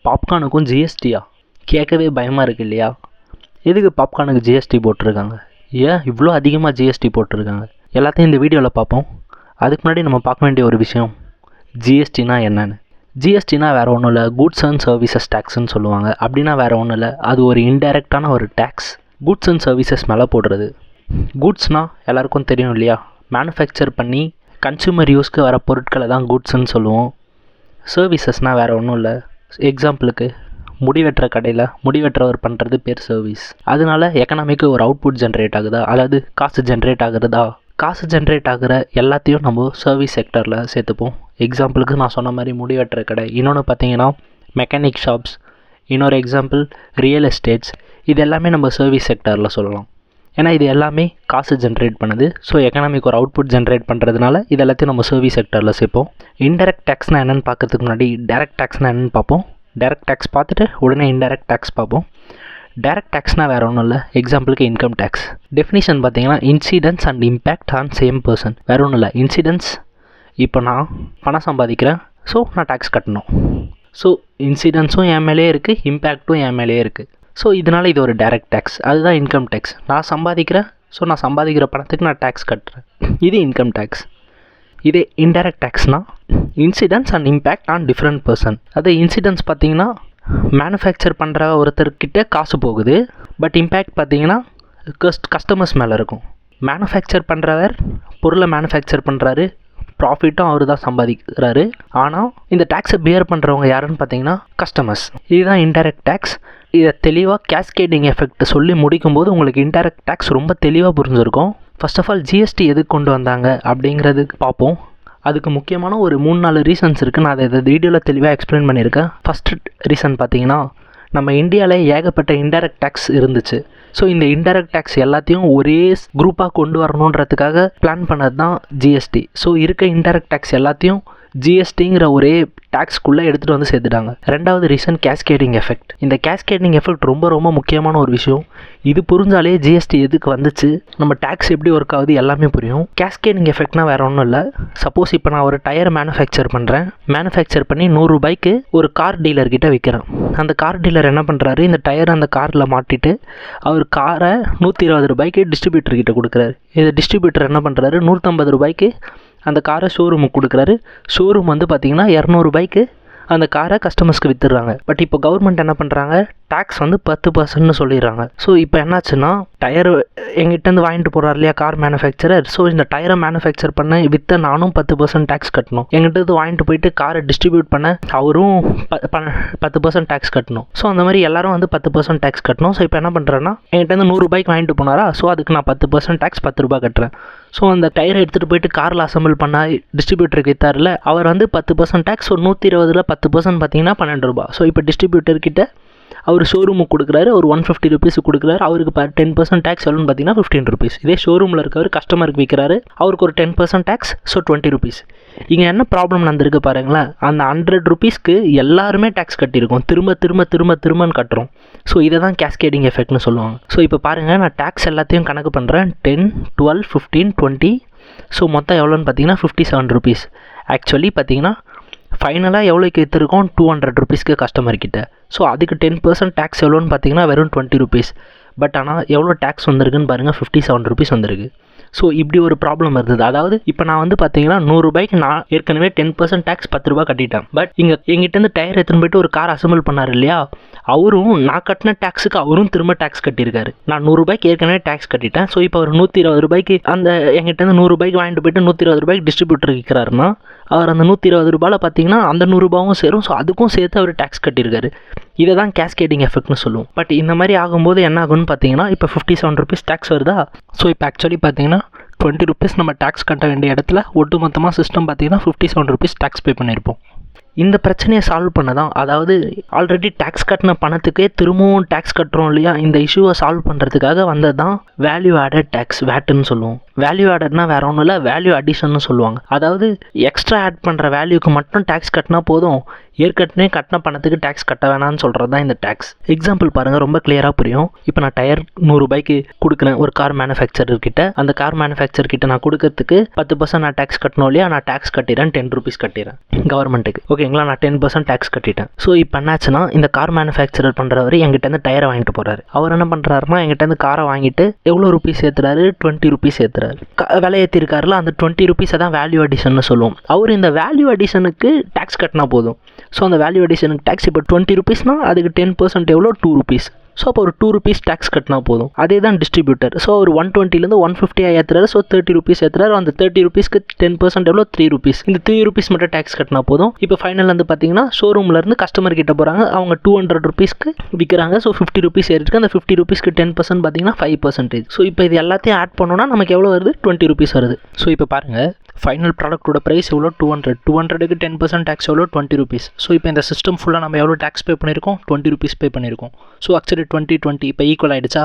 பாப்கார்னுக்கும் ஜிஎஸ்டியா? கேட்கவே பயமாக இருக்குது இல்லையா? எதுக்கு பாப்கார்னுக்கு ஜிஎஸ்டி போட்டிருக்காங்க? ஏன் இவ்வளோ அதிகமாக ஜிஎஸ்டி போட்டிருக்காங்க? எல்லாத்தையும் இந்த வீடியோவில் பார்ப்போம். அதுக்கு முன்னாடி நம்ம பார்க்க வேண்டிய ஒரு விஷயம், ஜிஎஸ்டினா என்னென்னு. ஜிஎஸ்டினா வேறு ஒன்றும் இல்லை, குட்ஸ் அண்ட் சர்வீசஸ் டேக்ஸ்ன்னு சொல்லுவாங்க. அப்படின்னா வேறு ஒன்றும் இல்லை, அது ஒரு இன்டைரக்டான ஒரு டேக்ஸ், குட்ஸ் அண்ட் சர்வீசஸ் மேலே போடுறது. குட்ஸ்னால் எல்லாருக்கும் தெரியும் இல்லையா, மேனுஃபேக்சர் பண்ணி கன்சூமர் யூஸ்க்கு வர பொருட்களை தான் குட்ஸ்ன்னு சொல்லுவோம். சர்வீசஸ்னால் வேறு ஒன்றும் இல்லை, எக்ஸாம்பிளுக்கு முடி வெட்டுற கடையில் முடி வெட்டுறவர் பண்ணுறது பேர் சர்வீஸ். அதனால எக்கனாமிக்கு ஒரு அவுட்புட் ஜென்ரேட் ஆகுதா, அதாவது காசு ஜென்ரேட் ஆகுறதா, காசு ஜென்ரேட் ஆகிற எல்லாத்தையும் நம்ம சர்வீஸ் செக்டரில் சேர்த்துப்போம். எக்ஸாம்பிளுக்கு நான் சொன்ன மாதிரி முடி வெட்டுற கடை, இன்னொன்று பார்த்தீங்கன்னா மெக்கானிக் ஷாப்ஸ், இன்னொரு எக்ஸாம்பிள் ரியல் எஸ்டேட்ஸ். இது எல்லாமே நம்ம சர்வீஸ் செக்டரில் சொல்லலாம். ஏன்னா இது எல்லாமே காசு ஜென்ரேட் பண்ணுது. ஸோ எக்கனாமிக் ஒரு அவுட்புட் ஜென்ரேட் பண்ணுறதுனால இது எல்லாத்தையும் நம்ம சர்வீஸ் செக்டரில் சேர்ப்போம். இன்டெரக்ட் டேக்ஸ்னால் என்னென்னு பார்க்கறதுக்கு முன்னாடி டேரக்ட் டேக்ஸ்னால் என்னென்னு பார்ப்போம். டேரக்ட் டேக்ஸ் பார்த்துட்டு உடனே இன்டெரக்ட் டேக்ஸ் பார்ப்போம். டேரக்ட் டேக்ஸ்னால் வேறு ஒன்றும் இல்லை, எக்ஸாம்பிளுக்கு இன்கம் டேக்ஸ். டெஃபினிஷன் பார்த்தீங்கன்னா incidents and impact on same person. வேறு ஒன்றும் இல்லை, இன்சிடென்ட்ஸ், இப்போ நான் பணம் சம்பாதிக்கிறேன், ஸோ நான் டேக்ஸ் கட்டணும். ஸோ இன்சிடென்ட்ஸும் என் மேலேயே இருக்குது, இம்பேக்ட்டும் என் மேலேயே இருக்குது. ஸோ இதனால் இது ஒரு டேரக்ட் டேக்ஸ், அதுதான் இன்கம் டேக்ஸ். நான் சம்பாதிக்கிறேன், ஸோ நான் சம்பாதிக்கிற பணத்துக்கு நான் டேக்ஸ் கட்டுறேன், இது இன்கம் டேக்ஸ். இதே இன்டைரக்ட் டேக்ஸ்னால் incidents and impact on different person. அது இன்சிடென்ட்ஸ் பார்த்தீங்கன்னா மேனுஃபேக்சர் பண்ணுற ஒருத்தர்கிட்ட காசு போகுது, பட் இம்பேக்ட் பார்த்தீங்கன்னா கஸ்டமர்ஸ் மேலே இருக்கும். மேனுஃபேக்சர் பண்ணுறவர் பொருளை மேனுஃபேக்சர் பண்ணுறாரு, ப்ராஃபிட்டும் அவர் தான் சம்பாதிக்கிறாரு. ஆனால் இந்த டேக்ஸை பியர் பண்ணுறவங்க யாருன்னு பார்த்தீங்கன்னா கஸ்டமர்ஸ். இதுதான் இன்டைரக்ட் டேக்ஸ். இதை தெளிவாக கேஸ்கேடிங் எஃபெக்ட் சொல்லி முடிக்கும்போது உங்களுக்கு இன்டைரக்ட் டேக்ஸ் ரொம்ப தெளிவாக புரிஞ்சிருக்கும். ஃபர்ஸ்ட் ஆஃப் ஆல் ஜிஎஸ்டி எதுக்கு கொண்டு வந்தாங்க அப்படிங்கிறதுக்கு பார்ப்போம். அதுக்கு முக்கியமான ஒரு 3-4 ரீசன்ஸ் இருக்குது. நான் அதை இந்த வீடியோவில் தெளிவாக எக்ஸ்பிளைன் பண்ணியிருக்கேன். ஃபஸ்ட்டு ரீசன் பார்த்தீங்கன்னா, நம்ம இந்தியாவில் ஏகப்பட்ட இன்டைரக்ட் டேக்ஸ் இருந்துச்சு. ஸோ இந்த இன்டைரக்ட் டேக்ஸ் எல்லாத்தையும் ஒரே குரூப்பாக கொண்டு வரணுன்றதுக்காக பிளான் பண்ணது தான் ஜிஎஸ்டி. ஸோ இருக்க இன்டைரக்ட் டேக்ஸ் எல்லாத்தையும் ஜிஎஸ்டிங்கிற ஒரே டேக்ஸ்க்குள்ளே எடுத்துகிட்டு வந்து சேர்த்துட்டாங்க. ரெண்டாவது ரீசன் கேஸ்கேடிங் எஃபெக்ட். இந்த கேஸ்கேடிங் எஃபெக்ட் ரொம்ப ரொம்ப முக்கியமான ஒரு விஷயம். இது புரிஞ்சாலே ஜிஎஸ்டி எதுக்கு வந்துச்சு, நம்ம டேக்ஸ் எப்படி ஒர்க் ஆகுது எல்லாமே புரியும். கேஸ்கேடிங் எஃபெக்ட்னா வேறு ஒன்றும் இல்லை. சப்போஸ் இப்போ நான் ஒரு டயர் மேனுஃபேக்சர் பண்ணுறேன், மேனுஃபேக்சர் பண்ணி 100 ரூபாய்க்கு ஒரு கார் டீலர்கிட்ட விற்கிறேன். அந்த கார் டீலர் என்ன பண்ணுறாரு, இந்த டயர் அந்த காரில் மாட்டிட்டு அவர் காரை 120 ரூபாய்க்கு டிஸ்ட்ரிபியூட்டர்கிட்ட கொடுக்குறாரு. இந்த டிஸ்ட்ரிபியூட்டர் என்ன பண்ணுறாரு, 150 ரூபாய்க்கு அந்த காரை ஷோரூமுக்கு கொடுக்குறாரு. ஷோரூம் வந்து பார்த்திங்கன்னா 200 ரூபாய்க்கு அந்த காரை கஸ்டமர்ஸ்க்கு விற்றுறாங்க. பட் இப்போ கவர்மெண்ட் என்ன பண்ணுறாங்க, டேக்ஸ் வந்து 10% சொல்லிடுறாங்க. ஸோ இப்போ என்னாச்சுன்னா, டயர் எங்கிட்டேருந்து வாங்கிட்டு போகிறார் இல்லையா கார் மேனுஃபேக்சரர், ஸோ இந்த டயரை மேனுஃபேக்சர் பண்ண விற்ற நானும் 10% டேக்ஸ் கட்டணும். எங்கிட்ட வாங்கிட்டு போயிட்டு காரை டிஸ்ட்ரிபியூட் பண்ண அவரும் 10% டேக்ஸ் கட்டணும். ஸோ அந்த மாதிரி எல்லாரும் வந்து 10% டேக்ஸ் கட்டணும். ஸோ இப்போ என்ன பண்ணுறேன்னா, எங்கிட்டேருந்து 100 ரூபாய்க்கு வாங்கிட்டு போனாரா, ஸோ அதுக்கு நான் 10% டேக்ஸ் 10 ரூபாய் கட்டுறேன். ஸோ அந்த டயரை எடுத்துகிட்டு போயிட்டு காரில் அசம்பிள் பண்ணால் டிஸ்ட்ரிபியூட்டருக்கு விற்றாரில்ல, அவர் வந்து 10% டேக்ஸ், ஒரு 120ல் 10% பார்த்தீங்கன்னா 12 ரூபா. ஸோ இப்போ டிஸ்ட்ரிபியூட்டர்கிட்ட அவர் ஷோரூமுக்கு கொடுக்குறாரு, ஒரு 150 ருபீஸுக்கு கொடுக்குறாரு. அவருக்கு 10% டேக்ஸ் எவ்வளோன்னு பார்த்தீங்கன்னா 15 ருபீஸ். இதே ஷோரூமில் இருக்கவர் கஸ்டமருக்கு விற்கிறாரு, அவருக்கு ஒரு 10% டேக்ஸ், ஸோ 20 ருபீஸ். இங்கே என்ன ப்ராப்ளம் நடந்திருக்கு பாருங்களேன், அந்த 100 ருபீஸ்க்கு எல்லாருமே டேக்ஸ் கட்டியிருக்கோம், திரும்பன்னு கட்டுறோம். ஸோ இதை தான் கேஸ்கேடிங் எஃபெக்ட்னு சொல்லுவாங்க. ஸோ இப்போ பாருங்கள், நான் டேக்ஸ் எல்லாத்தையும் கணக்கு பண்ணுறேன், 10, 12, 15, 20. ஸோ மொத்தம் எவ்வளோன்னு பார்த்தீங்கன்னா 57 ருபீஸ். ஆக்சுவலி பார்த்தீங்கன்னா ஃபைனலாக எவ்வளோக்கு விற்றுருக்கோம், 200 ருபீஸ்க்கு கஸ்டமர்கிட்ட. ஸோ அதுக்கு 10% டேக்ஸ் எவ்வளோன்னு பார்த்தீங்கன்னா வெறும் 20 ருபீஸ். பட் ஆனால் எவ்வளோ டேக்ஸ் வந்திருக்குன்னு பாருங்கள், 57 ருபீஸ் வந்திருக்கு. ஸோ இப்படி ஒரு ப்ராப்ளம் இருந்தது. அதாவது இப்போ நான் வந்து பார்த்தீங்கன்னா 100 ரூபாய்க்கு நான் ஏற்கனவே 10% டேக்ஸ் 10 ரூபா கட்டிட்டேன். பட் இங்கே எங்கிட்டேருந்து டயர் எடுத்துன்னு போயிட்டு ஒரு கார் அசம்பிள் பண்ணார் இல்லையா, அவரும் நான் கட்டின டேக்ஸுக்கு அவரும் திரும்ப டேக்ஸ் கட்டியிருக்காரு. நான் 100 ரூபாய்க்கு ஏற்கனவே டேக்ஸ் கட்டிட்டேன். ஸோ இப்போ அவர் 120 ரூபாய்க்கு அந்த எங்கிட்டேருந்து 100 ரூபாய்க்கு வாங்கிட்டு போயிட்டு 120 ரூபாய்க்கு டிஸ்ட்ரிபியூட்டர் விற்கிறாருன்னா, அவர் அந்த 120 ரூபாயில் பார்த்தீங்கன்னா அந்த 100 ரூபாவும் சேரும். ஸோ அதுக்கும் சேர்த்து அவர் டேக்ஸ் கட்டியிருக்காரு. இதை தான் கேஸ்கேடிங் எஃபெக்ட்னு சொல்லுவோம். பட் இந்த மாதிரி ஆகும்போது என்ன ஆகும்னு பார்த்தீங்கன்னா, இப்போ 57 ருபீஸ் டேக்ஸ் வருதா. ஸோ இப்போ ஆக்சுவலி பார்த்தீங்கன்னா 20 ருபீஸ் நம்ம டேக்ஸ் கட்ட வேண்டிய இடத்துல ஒட்டு மொத்தமாக சிஸ்டம் பார்த்தீங்கன்னா 57 ருபீஸ் டேக்ஸ் பே பண்ணியிருப்போம். இந்த பிரச்சனையை சால்வ் பண்ண தான், அதாவது ஆல்ரெடி டேக்ஸ் கட்டின பணத்துக்கே திரும்பவும் டேக்ஸ் கட்டுறோம் இல்லையா, இந்த இஷ்யூவை சால்வ் பண்ணுறதுக்காக வந்தது தான் வேல்யூ ஆடட் டேக்ஸ், வேட்டுன்னு சொல்லுவோம். வேல்யூ ஆடட்னா வேறு ஒன்றும் இல்லை, வேல்யூ அடிஷன்னு சொல்லுவாங்க. அதாவது எக்ஸ்ட்ரா ஆட் பண்ணுற வேல்யூக்கு மட்டும் டேக்ஸ் கட்டினா போதும், ஏற்கனவே கட்டின பணத்துக்கு டேக்ஸ் கட்ட வேணாம்னு சொல்கிறது தான் இந்த டேக்ஸ். எக்ஸாம்பிள் பாருங்கள், ரொம்ப கிளியராக புரியும். இப்போ நான் டயர் 100 ரூபாய்க்கு கொடுக்குறேன் ஒரு கார் மேனுஃபேக்சரர் கிட்ட. அந்த கார் மேனுஃபேக்சர் கிட்ட நான் கொடுக்கறதுக்கு 10% நான் டேக்ஸ் கட்டணும் இல்லையா? நான் டேக்ஸ் கட்டிடுறேன், 10 rupees கட்டிடுறேன் கவர்மெண்ட்டுக்கு. ஓகேங்களா? நான் 10% டேக்ஸ் கட்டிட்டேன். ஸோ இப்போ என்னாச்சுன்னா, இந்த கார் மேனுஃபேக்சரர் பண்ணுறவர் எங்கிட்டேருந்து டயரை வாங்கிட்டு போகிறாரு. அவர் என்ன பண்ணுறாருன்னா, எங்கிட்டேருந்து காரை வாங்கிட்டு எவ்வளோ ருபீஸ் ஏற்றுறாரு? 20 rupees ஏற்றுறாரு. விலை ஏற்றிருக்காருல, அந்த 20 rupees தான் வேல்யூ அடிஷன்னு சொல்லுவோம். அவர் இந்த வேல்யூ அடிஷனுக்கு டேக்ஸ் கட்டினா போதும். ஸோ அந்த வேல்யூ அடிஷனுக்கு டேக்ஸ் இப்போ 20 rupeesனா அதுக்கு 10% எவ்வளோ? 2 rupees. ஸோ அப்போ ஒரு 2 rupees டேக்ஸ் கட்டினா போதும். அதே தான் டிஸ்ட்ரிபியூட்டர். ஸோ ஒரு 120லேருந்து 150 ஏற்றுறாரு. So 30 rupees ஏற்றுறாரு. அந்த 30 rupeesக்கு 10% எவ்வளோ? 3 rupees. இந்த 3 rupees மட்டும் டேக்ஸ் கட்டினா போதும். இப்போ ஃபைனல் வந்து பார்த்தீங்கன்னா, ஷோரூம்லேருந்து கஸ்டமர் கிட்ட போகிறாங்க. அவங்க 200 rupeesக்கு விற்கிறாங்க. So 50 rupees ஏறிருக்கு. அந்த 50 rupeesக்கு 10% பார்த்தீங்கன்னா 5%. ஸோ இப்போ இது எல்லாத்தையும் ஆட் பண்ணோன்னா நமக்கு எவ்வளோ வருது? 20 rupees வருது. ஸோ இப்போ பாருங்கள், ஃபைனல் ப்ராடக்ட்டோட ப்ரைஸ் எவ்வளோ? 200க்கு 10% டேக்ஸ் எவ்வளோ? 20 rupees. ஸோ இப்போ இந்த சிஸ்டம் ஃபுல்லாக நம்ம எவ்வளோ டேக்ஸ் பே பண்ணியிருக்கோம்? 20 rupees பே பண்ணியிருக்கோம். ஸோ ஆக்சுவலி 20 இப்போ ஈக்குவல் ஆகிடுச்சா?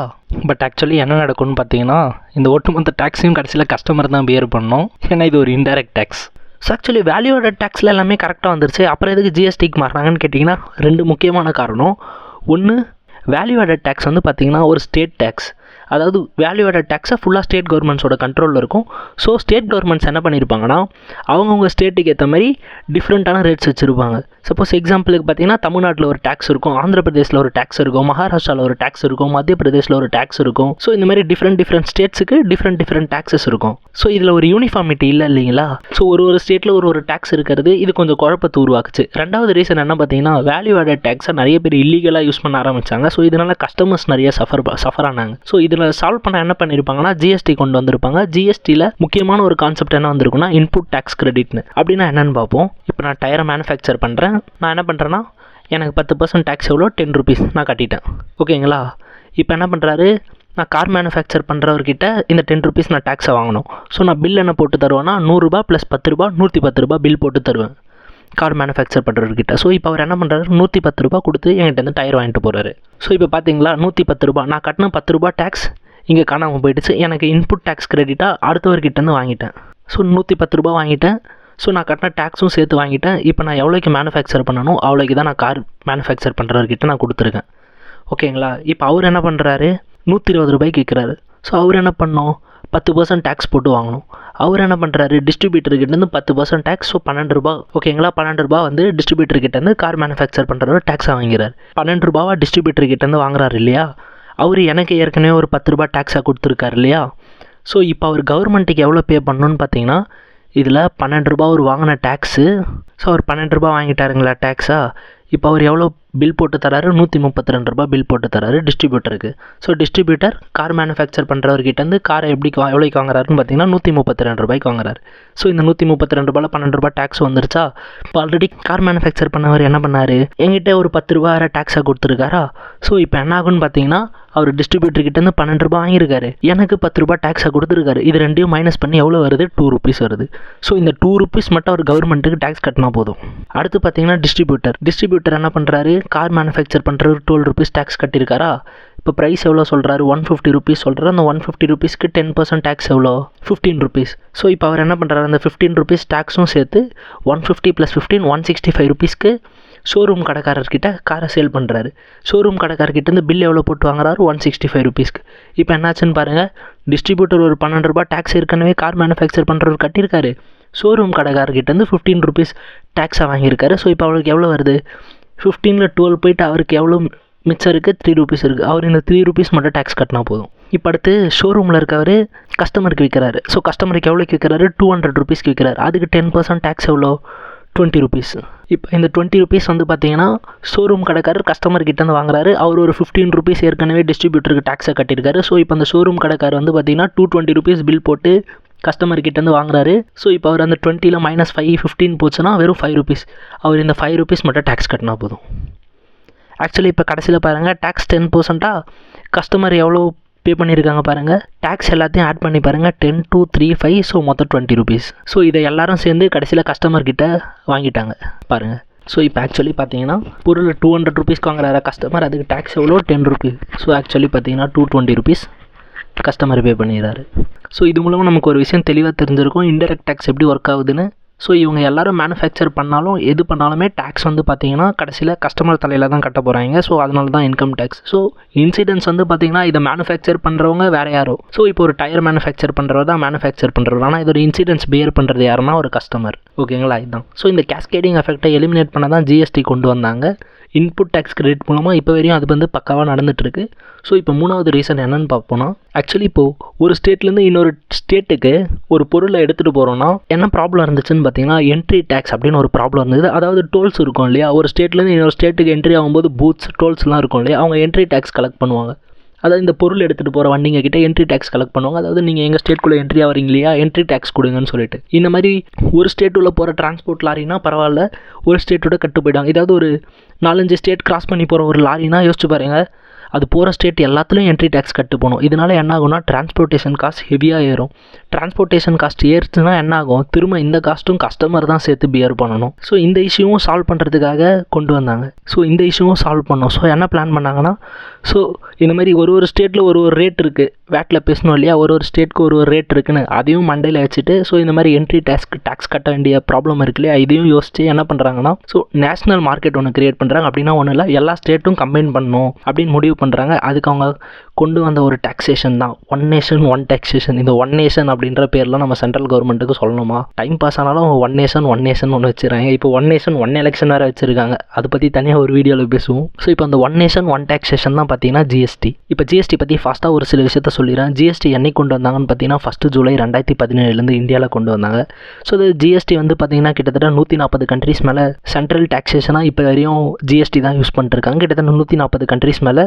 பட் ஆக்சுவலி என்ன நடக்கும்னு பார்த்தீங்கன்னா, இந்த ஒட்டுமொத்த டேக்ஸையும் கடைசியில் கஸ்டமர் தான் பியர் பண்ணணும். ஏன்னா இது ஒரு இன்டைரக்ட் டேக்ஸ். ஸோ ஆக்சுவலி வேல்யூவோட டேக்ஸில் எல்லாமே கரெக்டாக வந்துருச்சு. அப்புறம் எதுக்கு ஜிஎஸ்டிக்கு மாறினாங்கன்னு கேட்டிங்கன்னா, 2 முக்கியமான காரணம். ஒன்று, வேல்யூ ஆடட் டேக்ஸ் வந்து பார்த்திங்கன்னா ஒரு ஸ்டேட் டேக்ஸ். அதாவது வேல்யூ ஆடட் டேக்ஸை ஃபுல்லாக ஸ்டேட் கவர்மெண்ட்ஸோட கண்ட்ரோலில் இருக்கும். ஸோ ஸ்டேட் கவர்மெண்ட்ஸ் என்ன பண்ணியிருப்பாங்கன்னா, அவங்கவுங்க ஸ்டேட்டுக்கு ஏற்ற மாதிரி டிஃப்ரெண்ட்டான ரேட்ஸ் வச்சுருப்பாங்க. சப்போஸ் எக்ஸாம்பிளுக்கு பார்த்தீங்கன்னா, தமிழ்நாட்டில் ஒரு டேக்ஸ் இருக்கும், ஆந்திர பிரதேசில் ஒரு டேக்ஸ் இருக்கும், மகாராஷ்டிராவில் ஒரு டேக்ஸ் இருக்கும், மத்திய பிரதேசில் ஒரு டேக்ஸ் இருக்கும். ஸோ இந்த மாதிரி டிஃப்ரெண்ட் ஸ்டேட்ஸுக்கு டிஃப்ரெண்ட் டேக்ஸஸ் இருக்கும். ஸோ இதில் ஒரு யூனிஃபார்மிட்டி இல்லை இல்லைங்களா? ஸோ ஒரு ஸ்டேட்டில் ஒரு டேக்ஸ் இருக்கிறது இது கொஞ்சம் குழப்பத்தை உருவாக்குச்சு. ரெண்டாவது ரீசன் என்ன பார்த்தீங்கன்னா, வேல்யூ ஆடட் டேக்ஸை நிறைய பேர் இல்லீகலாக யூஸ் பண்ண ஆரம்பித்தாங்க. ஸோ இதனால் கஸ்டமர்ஸ் நிறைய சஃபர் ஆனாங்க. ஸோ இதில் சால்வ் பண்ண என்ன பண்ணியிருப்பாங்கன்னா, ஜிஎஸ்டி கொண்டு வந்திருப்பாங்க. ஜிஎஸ்டியில் முக்கியமான ஒரு கான்செப்ட் என்ன வந்திருக்குன்னா, இன்புட் டேக்ஸ் கிரெடிட்னு. அப்படின்னா என்னென்னு பார்ப்போம். இப்போ நான் டயரை மேனுஃபேக்சர் பண்ணுறேன். நான் என்ன பண்ணுறேன்னா, எனக்கு 10% டேக்ஸ் எவ்வளோ? 10 rupees நான் கட்டிட்டேன். ஓகேங்களா? இப்போ என்ன பண்ணுறாரு, நான் கார் மேனுஃபேக்சர் பண்ணுறவர்கிட்ட இந்த 10 rupees நான் டேக்ஸை வாங்கணும். ஸோ நான் பில் என்ன போட்டு தருவேன்னா, 100 ரூபா + 10 ரூபா 110 ரூபா பில் போட்டு தருவேன் கார் மேனுஃபேக்சர் பண்ணுறவர்கிட்ட. ஸோ இப்போ அவர் என்ன பண்ணுறாரு, 110 ரூபா கொடுத்து என்கிட்ட டயர் வாங்கிட்டு போகிறாரு. ஸோ இப்போ பார்த்தீங்களா, 110 ரூபா நான் கட்டின 10 ரூபா டேக்ஸ் இங்கே காணாமல் போயிடுச்சு. எனக்கு இன்புட் டேக்ஸ் கிரெடிட்டாக அடுத்தவர்கிட்டேருந்து வாங்கிட்டேன். ஸோ 110 ரூபா வாங்கிட்டேன். ஸோ நான் கட்டின டேக்ஸும் சேர்த்து வாங்கிட்டேன். இப்போ நான் எவ்வளோக்கு மேனுஃபேக்சர் பண்ணணும் அவ்வளோக்கு தான் நான் கார் மேனுஃபேக்சர் பண்ணுறவர்கிட்ட நான் கொடுத்துருக்கேன். ஓகேங்களா? இப்போ அவர் என்ன பண்ணுறாரு, 120 ரூபாய்க்கு விற்கிறாரு. ஸோ அவர் என்ன பண்ணணும், 10% டேக்ஸ் போட்டு வாங்கணும். அவர் என்ன பண்ணுறாரு, டிஸ்ட்ரிபியூட்டர்கிட்டேருந்து 10% டேக்ஸ். ஸோ 12 ரூபா. ஓகேங்களா? 12 ரூபா வந்து டிஸ்ட்ரிபியூட்டர்கிட்டேருந்து கார் மேனுஃபேக்சர் பண்ணுறவர் டேக்ஸாக வாங்கிறார். 12 ரூபாவா டிஸ்ட்ரிபியூட்டர்கிட்டேருந்து வாங்குறாரு இல்லையா? அவர் எனக்கு ஏற்கனவே ஒரு 10 ரூபா டேக்ஸாக கொடுத்துருக்காரு இல்லையா? ஸோ இப்போ அவர் கவர்மெண்ட்டுக்கு எவ்வளோ பே பண்ணணும்னு பார்த்தீங்கன்னா, இதில் 12 ரூபா அவர் வாங்கின டேக்ஸு. ஸோ அவர் 12 ரூபா வாங்கிட்டாருங்களா டேக்ஸா? இப்போ அவர் எவ்வளோ பில் போட்டு தராரு, 132 ரூபா பில் போட்டு தராரு டிஸ்ட்ரிபியூட்டருக்கு. ஸோ டிஸ்ட்ரிபியூட்டர் கார் மேனுஃபேக்சர் பண்ணுறவர்கிட்டேருந்து காரை எவ்வளோக்கு வாங்குறாருன்னு பார்த்தீங்கன்னா 132 ரூபாய்க்கு வாங்குறாரு. ஸோ இந்த 132 ரூபாயில் 12 ரூபா டேக்ஸ் வந்துருச்சா? இப்போ ஆல்ரெடி கார் மேனுஃபேக்சர் பண்ணவர் என்ன பண்ணார், என்கிட்ட ஒரு 10 ரூபா வேறு டேக்ஸாக கொடுத்துருக்காரா? ஸோ இப்போ என்ன ஆகுன்னு பார்த்தீங்கன்னா, அவர் டிஸ்ட்ரிபியூட்டர்கிட்டேருந்து 12 ரூபா வாங்கியிருக்காரு, எனக்கு 10 ரூபா டேக்ஸாக கொடுத்துருக்காரு. இது ரெண்டையும் மைனஸ் பண்ணி எவ்வளோ வருது, 2 rupees வருது. ஸோ இந்த 2 rupees மட்டும் அவர் கவர்மெண்ட்டுக்கு டேக்ஸ் கட்டினா போதும். அடுத்து பார்த்தீங்கன்னா டிஸ்ட்ரிபியூட்டர் என்ன பண்ணுறாரு, கார் மேனுஃபேக்சர் பண்ணுறவர் 12 rupees டேக்ஸ் கட்டியிருக்காரா? இப்போ ப்ரைஸ் எவ்வளோ சொல்கிறாரு, 150 rupees சொல்கிறாரு. அந்த 150 rupeesக்கு 10% டேக்ஸ் எவ்வளோ, 15 rupees. ஸோ இப்போ அவர் என்ன பண்ணுறாரு, அந்த 15 rupees டேக்ஸும் சேர்த்து 150 + 15 165 rupeesக்கு ஷோரூம் கடைக்காரர்கிட்ட காரை சேல் பண்ணுறாரு. ஷோரூம் கடைக்காரர்கிட்டேருந்து பில் எவ்வளோ போட்டு வாங்குறாரு, 165 rupeesக்கு. இப்போ என்னாச்சுன்னு பாருங்கள், டிஸ்ட்ரிபியூட்டர் ஒரு 12 ரூபா டேக்ஸ் ஏற்கனவே கார் மேனுஃபேக்சர் பண்ணுறவர் கட்டியிருக்காரு. ஷோரூம் கடைக்காரர்கிட்டேருந்து 15 rupees டேக்ஸாக வாங்கியிருக்காரு. ஸோ இப்போ அவருக்கு எவ்வளோ வருது, 15ல் 12 போயிட்டு அவருக்கு எவ்வளோ மிச்சம் இருக்குது, 3 rupees இருக்குது. அவர் இந்த 3 rupees மட்டும் டேக்ஸ் கட்டினா போதும். இப்போ அடுத்து ஷோரூமில் இருக்கவர் கஸ்டமருக்கு விற்கிறாரு. ஸோ கஸ்டமருக்கு எவ்வளோக்கு விற்கிறாரு, 200 rupeesக்கு விற்கிறாரு. அதுக்கு 10% டேக்ஸ் எவ்வளோ, 20 rupees. இப்போ இந்த 20 rupees வந்து பார்த்தீங்கன்னா ஷோரூம் கடைக்காரர் கஸ்டமர்கிட்டேருந்து வாங்குறாரு. அவர் ஒரு 15 rupees ஏற்கனவே டிஸ்ட்ரிபியூட்டருக்கு டேக்ஸை கட்டியிருக்காரு. ஸோ இப்போ அந்த ஷோரூம் கடைக்காரர் வந்து பார்த்தீங்கன்னா 220 rupees பில் போட்டு கஸ்டமர்கிட்டேருந்து வாங்குறாரு. ஸோ இப்போ அவர் அந்த 20ல் -5 15 போச்சுன்னா வெறும் 5 rupees. அவர் இந்த 5 rupees மட்டும் டேக்ஸ் கட்டினா போதும். ஆக்சுவலி இப்போ கடைசியில் பாருங்கள், டேக்ஸ் 10%. கஸ்டமர் எவ்வளோ பே பண்ணியிருக்காங்க பாருங்கள், டேக்ஸ் எல்லாத்தையும் ஆட் பண்ணி பாருங்கள், 10 2 3 5. ஸோ மொத்தம் 20 rupees. ஸோ இதை எல்லாரும் சேர்ந்து கடைசியில் கஸ்டமர்கிட்ட வாங்கிட்டாங்க பாருங்கள். ஸோ இப்போ ஆக்சுவலி பார்த்தீங்கன்னா பொருள் 200 rupeesக்கு வாங்குறாரு கஸ்டமர், அதுக்கு டேக்ஸ் எவ்வளோ, 10 rupees. ஸோ ஆக்சுவலி பார்த்தீங்கன்னா 220 rupees கஸ்டமர் பே பண்ணிடுறாரு. ஸோ இது மூலமாக நமக்கு ஒரு விஷயம் தெளிவாக தெரிஞ்சிருக்கும் இன்டெரக்ட் டேக்ஸ் எப்படி ஒர்க் ஆகுதுன்னு. ஸோ இவங்க எல்லாரும் மேனுஃபேக்சர் பண்ணாலும் எது பண்ணாலுமே டேக்ஸ் வந்து பார்த்தீங்கன்னா கடைசியில் கஸ்டமர் தலையில் தான் கட்ட போகிறாங்க. ஸோ அதனால தான் இன்கம் டேக்ஸ். ஸோ இன்சிடென்ட்ஸ் வந்து பார்த்தீங்கன்னா இதை மேனுஃபேக்சர் பண்ணுறவங்க வேறு யாரோ. ஸோ இப்போ ஒரு டயர் மேனுஃபேக்சர் பண்ணுறவர் தான் மேனுஃபேக்சர் பண்ணுறவர். ஆனால் இதோட இன்சிடென்ட்ஸ் பியர் பண்ணுறது யாருன்னா ஒரு கஸ்டமர். ஓகேங்களா, இதுதான். ஸோ இந்த கேஸ்கேடிங் எஃபெக்டை எலிமினேட் பண்ண தான் ஜிஎஸ்டி கொண்டு வந்தாங்க. இன்புட் டேக்ஸ் கிரெடிட் மூலமாக இப்போ வரையும் அது வந்து பக்காவாக நடந்துகிட்ருக்கு. ஸோ இப்போ மூணாவது ரீசன் என்னென்னு பார்ப்போம்னா, ஆக்சுவலி இப்போது ஒரு ஸ்டேட்லேருந்து இன்னொரு ஸ்டேட்டுக்கு ஒரு பொருளை எடுத்துகிட்டு போகிறோன்னா என்ன ப்ராப்ளம் இருந்துச்சுன்னு பார்த்தீங்கன்னா என்ட்ரி டேக்ஸ் அப்படின்னு ஒரு ப்ராப்ளம் இருந்தது. அதாவது டோல்ஸ் இருக்கும் இல்லையா, ஒரு ஸ்டேட்லேருந்து இன்னொரு ஸ்டேட்டுக்கு என்ட்ரி ஆகும்போது பூத்ஸ் டோல்ஸ்லாம் இருக்கும் இல்லையா, அவங்க என்ட்ரி டேக்ஸ் கலெக்ட் பண்ணுவாங்க. அதாவது இந்த பொருள் எடுத்துகிட்டு போகிற வண்டிங்க கிட்டே என்ட்ரி டேக்ஸ் கலெக்ட் பண்ணுவாங்க. அதாவது நீங்கள் எங்கள் ஸ்டேட்குள்ளே என்ட்ரி ஆகிறீங்க இல்லையா, என்ட்ரி டேக்ஸ் கொடுங்கன்னு சொல்லிட்டு. இந்த மாதிரி ஒரு ஸ்டேட் உள்ள போகிற டிரான்ஸ்போர்ட் லாரினா பரவாயில்ல, ஒரு ஸ்டேட்டோட கட்டு போயிடுவாங்க. ஏதாவது ஒரு 4-5 ஸ்டேட் கிராஸ் பண்ணி போகிற ஒரு லாரினா யோசிச்சு பாருங்கள், அது போகிற ஸ்டேட் எல்லாத்துலேயும் என்ட்ரி டேக்ஸ் கட்டு போகணும். இதனால் என்ன ஆகும்னா டிரான்ஸ்போர்ட்டேஷன் காஸ்ட் ஹெவியாக ஏறும். டிரான்ஸ்போர்ட்டேஷன் காஸ்ட் ஏறுச்சுன்னா என்ன ஆகும், திரும்ப இந்த காஸ்ட்டும் கஸ்டமர் தான் சேர்த்து பியர் பண்ணணும். ஸோ இந்த இஷ்யூவும் சால்வ் பண்ணுறதுக்காக கொண்டு வந்தாங்க. ஸோ இந்த இஷ்யூவும் சால்வ் பண்ணோம். ஸோ என்ன பிளான் பண்ணாங்கன்னா, ஸோ இந்த மாதிரி ஒரு ஸ்டேட்டில் ஒரு ரேட் இருக்குது, வேட்டில் பேசணும் இல்லையா, ஒரு ஸ்டேட்டுக்கு ஒரு ரேட் இருக்குன்னு அதையும் மண்டையில் வச்சுட்டு, ஸோ இந்த மாதிரி என்ட்ரி டேக்ஸ் கட்ட வேண்டிய ப்ராப்ளம் இருக்கு இல்லையா, இதையும் யோசிச்சு என்ன பண்ணுறாங்கன்னா, ஸோ நேஷனல் மார்க்கெட் ஒன்று கிரியேட் பண்ணுறாங்க. அப்படின்னா ஒன்றும் இல்லை, எல்லா ஸ்டேட்டும் கம்பைன் பண்ணணும் அப்படின்னு முடிவு பண்ணுறாங்க. அதுக்கு அவங்க கொண்டு வந்த ஒரு டாக்ஸேஷன் தான் ஒன் நேஷன் ஒன் டாக்ஸேஷன். இந்த ஒன் நேஷன் அப்படின்ற பேர்லாம் நம்ம சென்ட்ரல் கவர்மெண்ட்டுக்கு சொல்லணுமா? டைம் பாஸ் ஆனாலும் ஒன் நேஷன் ஒன்று வச்சுருக்காங்க. இப்போ ஒன் நேஷன் ஒன் எலெக்ஷன் வேறு வச்சுருக்காங்க. அதை பற்றி தனியாக ஒரு வீடியோவில் பேசுவோம். ஸோ இப்போ அந்த ஒன் நேஷன் ஒன் டாக்ஸேஷன் தான் பார்த்தீங்கன்னா ஜிஎஸ்டி. இப்போ ஜிஎஸ்டி பற்றி ஃபாஸ்ட்டாக ஒரு சில விஷயத்த சொல்லிடுறேன். ஜிஎஸ்டி என்னைக்கு கொண்டு வந்தாங்கன்னு பார்த்தீங்கன்னா 1 ஜூலை 2017 இந்தியாவில் கொண்டு வந்தாங்க. ஸோ இது ஜிஎஸ்டி வந்து பார்த்தீங்கன்னா கிட்டத்தட்ட 140 கண்ட்ரிஸ் மேலே சென்ட்ரல் டாக்ஸேஷனாக இப்போ வரையும் ஜிஎஸ்டி தான் யூஸ் பண்ணிட்டுருக்காங்க. கிட்டத்தட்ட 140 கண்ட்ரிஸ் மேலே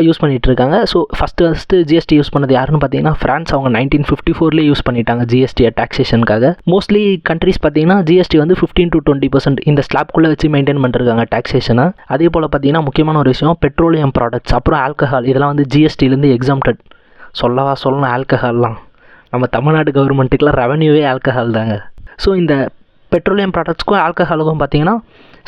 யூஸ் பண்ணிகிட்டு இருக்காங்க. ஸோ ஃபஸ்ட்டு ஜிஎஸ்டி யூஸ் பண்ணது யாருன்னு பார்த்தீங்கன்னா ஃப்ரான்ஸ். அவங்க 1954 யூஸ் பண்ணிட்டாங்க ஜிஎஸ்டியை டாக்ஸேஷனுக்காக. மோஸ்ட்லி கண்ட்ரிஸ் பார்த்தீங்கன்னா ஜிஎஸ்டி வந்து 15 to 20% இந்த ஸ்லாப்குள்ளே வச்சு மெயின்டைன் பண்ணிருக்காங்க டாக்ஸேஷனை. அதே போல் பார்த்தீங்கன்னா முக்கியமான ஒரு விஷயம், பெட்ரோலியம் ப்ராடக்ட்ஸ் அப்புறம் ஆல்கஹால் இதெல்லாம் வந்து ஜிஎஸ்டிலேருந்து எக்ஸாம்டட். சொல்லணும் ஆல்கஹால்லாம் நம்ம தமிழ்நாடு கவர்மெண்ட்டுக்கெலாம் ரெவன்யூவே ஆல்கஹால் தாங்க. ஸோ இந்த பெட்ரோலியம் ப்ராடக்ட்ஸ்க்கும் ஆல்கஹாலுக்கும் பார்த்தீங்கன்னா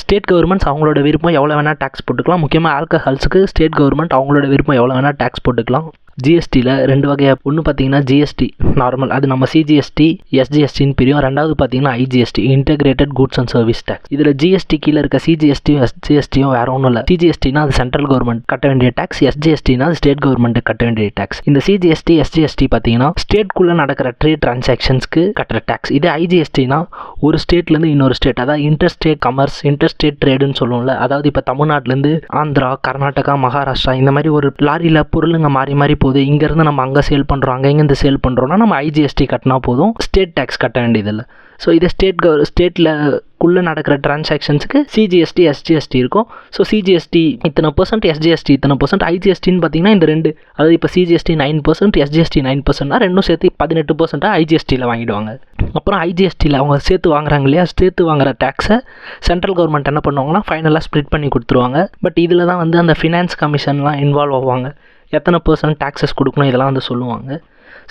ஸ்டேட் கவர்மெண்ட்ஸ் அவங்களோட விருப்பம் எவ்வளோ வேணால் டேக்ஸ் போட்டுக்கலாம். முக்கியமாக ஆல்கஹால்ஸுக்கு ஸ்டேட் கவர்மெண்ட் அவங்களோட விருப்பம் எவ்வளோ வேணால் டேக்ஸ் போட்டுக்கலாம். ஜிஎஸ்டியில் 2 வகையாக, ஒன்று பார்த்தீங்கன்னா ஜிஎஸ்டி நார்மல், அது நம்ம சிஜிஎஸ்டி எஸ்ஜிஎஸ்டின்னு பிரியும். ரெண்டாவது பார்த்தீங்கன்னா IGST integrated goods and service tax. இதில் ஜிஎஸ்டி கீழே இருக்க சிஜிஎஸ்டியும் எஸ்ஜிஎஸ்டியும் வேறு ஒன்றும் இல்லை. சிஜிஎஸ்டினா அது சென்ட்ரல் கவர்மெண்ட் கட்ட வேண்டிய டேக்ஸ், எஸ்ஜிஎஸ்டினா அது ஸ்டேட் கவர்மெண்ட் கட்ட வேண்டிய டேக்ஸ். இந்த சிஜிஎஸ்டி எஸ்ஜிஎஸ்டி பார்த்தீங்கன்னா ஸ்டேட்குள்ளே நடக்கிற ட்ரேட் டிரான்சாக்ஷன்ஸ்க்கு கட்டுற டேக்ஸ். இதே ஐஜிஎஸ்டினா ஒரு ஸ்டேட்லேருந்து இன்னொரு ஸ்டேட், அதாவது இன்டர்ஸ்டேட் கமர்ஸ் இன்டர்ஸ்டேட் ட்ரேடுன்னு சொல்லுவோம்ல. அதாவது இப்போ தமிழ்நாட்டிலேருந்து ஆந்திரா, கர்நாடகா, மகாராஷ்டிரா இந்த மாதிரி ஒரு லாரியில் பொருளுங்க மாறி மாறி போகுது. இங்கேருந்து நம்ம அங்கே சேல் பண்ணுறோம், இங்கேருந்து சேல் பண்ணுறோன்னா நம்ம ஐஜிஎஸ்டி கட்டினா போதும், ஸ்டேட் டேக்ஸ் கட்ட வேண்டியதில்லை. ஸோ இதே ஸ்டேட்டில் குள்ளே நடக்கிற டிரான்சாக்ஷன்ஸுக்கு சிஜிஎஸ்டி எஸ்ஜிஎஸ்டி இருக்கும். ஸோ சிஜிஎஸ்டி இத்தனை %, எஸ்ஜிஎஸ்டி இத்தனை %. ஐஜிஎஸ்டின்னு பார்த்தீங்கன்னா இந்த ரெண்டு, அதாவது இப்போ சிஜிஎஸ்டி 9%, எஸ்ஜிஎஸ்டி 9%, ரெண்டும் சேர்த்து 18% ஐஜிஎஸ்டியில் வாங்கிடுவாங்க. அப்புறம் ஐஜிஎஸ்டியில் அவங்க சேர்த்து வாங்குறாங்க இல்லையா, சேர்த்து வாங்குற டேக்ஸை சென்ட்ரல் கவர்மெண்ட் என்ன பண்ணுவாங்கன்னா ஃபைனலாக ஸ்ப்ளிட் பண்ணி கொடுத்துருவாங்க. பட் இதில் தான் வந்து அந்த ஃபினான்ஸ் கமிஷன்லாம் இன்வால்வ் ஆவாங்க. எத்தனை % டேக்ஸஸ் கொடுக்கணும் இதெல்லாம் வந்து சொல்லுவாங்க.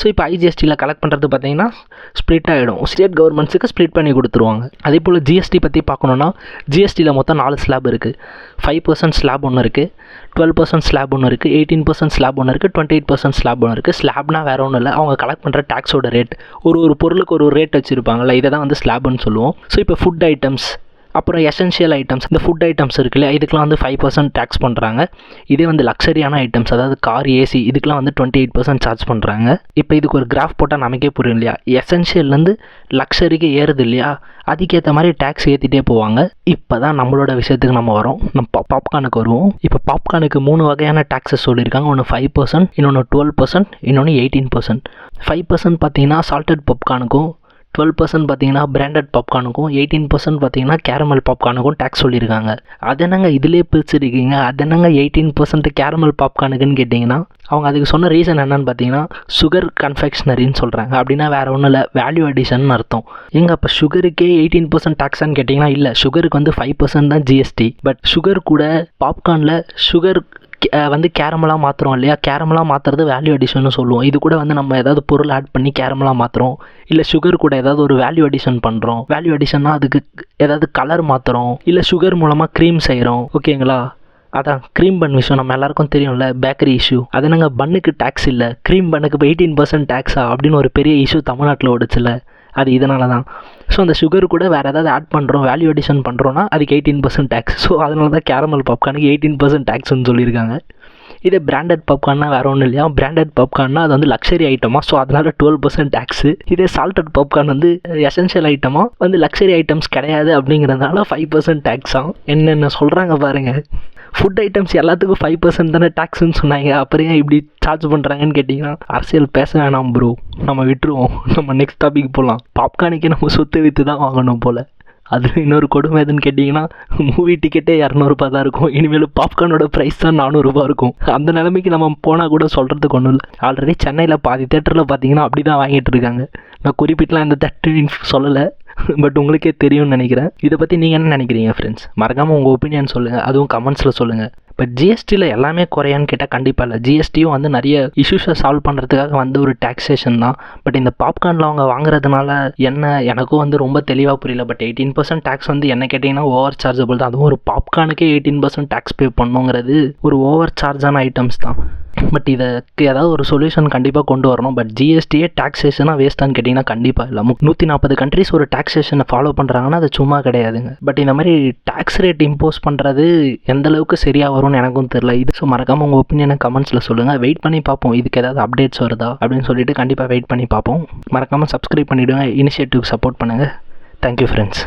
ஸோ இப்போ ஐஜிஎஸ்டியில் கலெக்ட் பண்ணுறது பார்த்தீங்கன்னா ஸ்ப்ளிட் ஆகிடும், ஸ்டேட் கவர்மெண்ட்ஸுக்கு ஸ்ப்ளிட் பண்ணி கொடுத்துருவாங்க. அதே போல் ஜிஎஸ்டி பற்றி பார்க்கணுன்னா ஜிஎஸ்டியில் மொத்தம் 4 ஸ்லாப் இருக்குது. 5% ஸ்லாப் ஒன்று இருக்குது, 12% ஸ்லாப் ஒன்று இருக்குது, 18% ஸ்லாப் ஒன்று இருக்குது, 28% ஸ்லாப் ஒன்று இருக்குது. ஸ்லாப்னா வேறு ஒன்றும் இல்லை, அவங்க கலெக்ட் பண்ணுற டேக்ஸோட ரேட். ஒரு பொருளுக்கு ஒரு ரேட் வச்சுருப்பாங்கள்ல, இதை தான் வந்து ஸ்லாப்னு சொல்லுவோம். ஸோ இப்போ ஃபுட் ஐட்டம்ஸ் அப்புறம் எசென்ஷியல் ஐட்டம்ஸ், இந்த ஃபுட் ஐட்டம்ஸ் இருக்குல்ல, இதுக்கெலாம் வந்து 5% டேக்ஸ் பண்ணுறாங்க. இதே வந்து லக்ஸரியான ஐட்டம்ஸ், அதாவது கார், ஏசி, இதுக்கெலாம் வந்து 28% சார்ஜ் பண்ணுறாங்க. இப்போ இதுக்கு ஒரு கிராஃப் போட்டால் நமக்கே புரியும் இல்லையா, எசென்ஷியல்லேருந்து லக்ஸரிக்கு ஏறுது இல்லையா, அதுக்கேற்ற மாதிரி டேக்ஸ் ஏற்றிட்டே போவாங்க. இப்போ தான் நம்மளோட விஷயத்துக்கு நம்ம வரோம், நம்ம பாப்கார்னுக்கு வருவோம். இப்போ பாப்கார்னுக்கு 3 வகையான டேக்ஸஸ் சொல்லியிருக்காங்க. ஒன்று 5%, இன்னொன்று 12%, இன்னொன்று 18%. 5% பார்த்தீங்கன்னா சால்டட் பாப்கார்னுக்கும், 12% பார்த்தீங்கன்னா பிராண்டட் பாப்கார்னுக்கும், 18% பார்த்தீங்கன்னா கேரமல் பாப்கார்னுக்கும் டேக்ஸ் சொல்லியிருக்காங்க. அது என்னங்க இதிலே பிரிச்சுருக்கீங்க, அது என்னங்க 18% கேரமல் பாப்கார்னுக்குன்னு கேட்டிங்கன்னா, அவங்க அதுக்கு சொன்ன ரீசன் என்னன்னு பார்த்தீங்கன்னா சுகர் கன்ஃபெக்ஷனரின்னு சொல்கிறாங்க. அப்படின்னா வேறு ஒன்றும் இல்லை, வேல்யூ அடிஷன் அர்த்தம். எங்க அப்போ சுகருக்கே 18% டேக்ஸான்னு கேட்டிங்கன்னா இல்லை, சுகருக்கு வந்து 5% தான் ஜிஎஸ்டி. பட் சுகர் கூட பாப்கார்னில் சுகர் வந்து கேரமலாக மாற்றுறோம் இல்லையா, கேரமலாக மாற்றுறது வேல்யூ அடிஷன்னு சொல்லுவோம். இது கூட வந்து நம்ம ஏதாவது பொருள் ஆட் பண்ணி கேரமலாக மாற்றுறோம், இல்லை சுகர் கூட ஏதாவது ஒரு வேல்யூ அடிஷன் பண்ணுறோம். வேல்யூ அடிஷன்னா அதுக்கு ஏதாவது கலர் மாற்றுறோம், இல்லை சுகர் மூலமாக க்ரீம் செய்கிறோம், ஓகேங்களா. அதான் க்ரீம் பன் விஷயம் நம்ம எல்லாருக்கும் தெரியும்ல, பேக்கரி இஷ்யூ. அது என்னங்க பன்னுக்கு டேக்ஸ் இல்லை, க்ரீம் பன்னுக்கு இப்போ 18% டேக்ஸா அப்படின்னு ஒரு பெரிய இஷ்யூ தமிழ்நாட்டில் ஓடுச்சுல, அது இதனால தான். ஸோ அந்த சுகர் கூட வேறு ஏதாவது ஆட் பண்ணுறோம், வேல்யூ அடிஷன் பண்ணுறோன்னா அதுக்கு 18% டேக்ஸ். ஸோ அதனால தான் கேரமல் பாப்கார்னுக்கு 18% டேக்ஸ்ன்னு சொல்லியிருக்காங்க. இதே பிராண்டட் பாப்கார்னா வேறு ஒன்றும் இல்லையா, பிராண்டட் பாப்கார்னா அது வந்து லக்ஸரி ஐட்டமா, ஸோ அதனால் 12% டேக்ஸு. இதே சால்டட் பாப்கார்ன் வந்து எசென்ஷியல் ஐட்டமாக வந்து லக்ஸரி ஐட்டம்ஸ் கிடையாது அப்படிங்கிறதுனால 5% டேக்ஸாம். என்னென்ன சொல்கிறாங்க பாருங்கள். ஃபுட் ஐட்டம்ஸ் எல்லாத்துக்கும் 5% தானே டேக்ஸ்ன்னு சொன்னாங்க, அப்புறம் ஏன் இப்படி சார்ஜ் பண்ணுறாங்கன்னு கேட்டிங்கன்னா, அரசியல் பேச வேணாம் ப்ரோ, நம்ம விட்டுருவோம். நம்ம நெக்ஸ்ட் டாபிக் போகலாம். பாப்கார்னுக்கே நம்ம சொத்து விற்று தான் வாங்கணும் போல். அதில் இன்னொரு கொடுமை எதுன்னு கேட்டிங்கன்னா, மூவி டிக்கெட்டே 200 தான் இருக்கும், இனிமேல் பாப்கார்னோட ப்ரைஸ் தான் 400 இருக்கும். அந்த நிலைமைக்கு நம்ம போனால் கூட சொல்கிறதுக்கு ஒன்றும் இல்லை. ஆல்ரெடி சென்னையில் பாதி தேட்டரில் பார்த்தீங்கன்னா அப்படி தான் வாங்கிட்டு இருக்காங்க. நான் குறிப்பிட்டலாம் இந்த தேட்டர் சொல்லலை, பட் உங்களுக்கே தெரியும்னு நினைக்கிறேன். இதை பற்றி நீங்கள் என்ன நினைக்கிறீங்க ஃப்ரெண்ட்ஸ்? மறக்காமல் உங்கள் ஒப்பீனியன் சொல்லுங்கள், அதுவும் கமெண்ட்ஸில் சொல்லுங்கள். இப்போ ஜிஎஸ்டியில் எல்லாமே குறையான்னு கேட்டால் கண்டிப்பாக இல்லை. ஜிஎஸ்டியும் வந்து நிறைய இஷ்யூஸை சால்வ் பண்ணுறதுக்காக வந்து ஒரு டாக்ஸேஷன் தான். பட் இந்த பாப்கார்னில் அவங்க வாங்குறதுனால என்ன, எனக்கும் வந்து ரொம்ப தெளிவாக புரியல. பட் 18% டேக்ஸ் வந்து என்ன கேட்டிங்கன்னா ஓவர் சார்ஜபிள் தான். அதுவும் ஒரு பாப்கார்னுக்கே 18% டேக்ஸ் பே பண்ணுங்கிறது ஒரு ஓவர் சார்ஜான ஐட்டம்ஸ் தான். பட் இதுக்கு ஏதாவது ஒரு சொல்யூஷன் கண்டிப்பாக கொண்டு வரணும். பட் ஜிஎஸ்டியே டாக்ஸேஷனாக வேஸ்ட்டான்னு கேட்டிங்கன்னா கண்டிப்பாக இல்லை. 140 கண்ட்ரிஸ் ஒரு டாக்ஸேஷனை ஃபாலோ பண்ணுறாங்கன்னா அது சும்மா கிடையாதுங்க. பட் இந்த மாதிரி டேக்ஸ் ரேட் இம்போஸ் பண்ணுறது எந்த அளவுக்கு சரியாக வரும்னு எனக்கும் தெரியல. இது ஸோ மறக்காமல் உங்கள் ஒப்பீனியனை கமெண்ட்ஸில் சொல்லுங்கள். வெயிட் பண்ணி பார்ப்போம், இதுக்கு ஏதாவது அப்டேட்ஸ் வருதா அப்படின்னு சொல்லிட்டு கண்டிப்பாக வெயிட் பண்ணி பார்ப்போம். மறக்காமல் சப்ஸ்கிரைப் பண்ணிவிடுங்க, இனிஷியேட்டிவ்க்கு சப்போர்ட் பண்ணுங்கள். Thank you friends.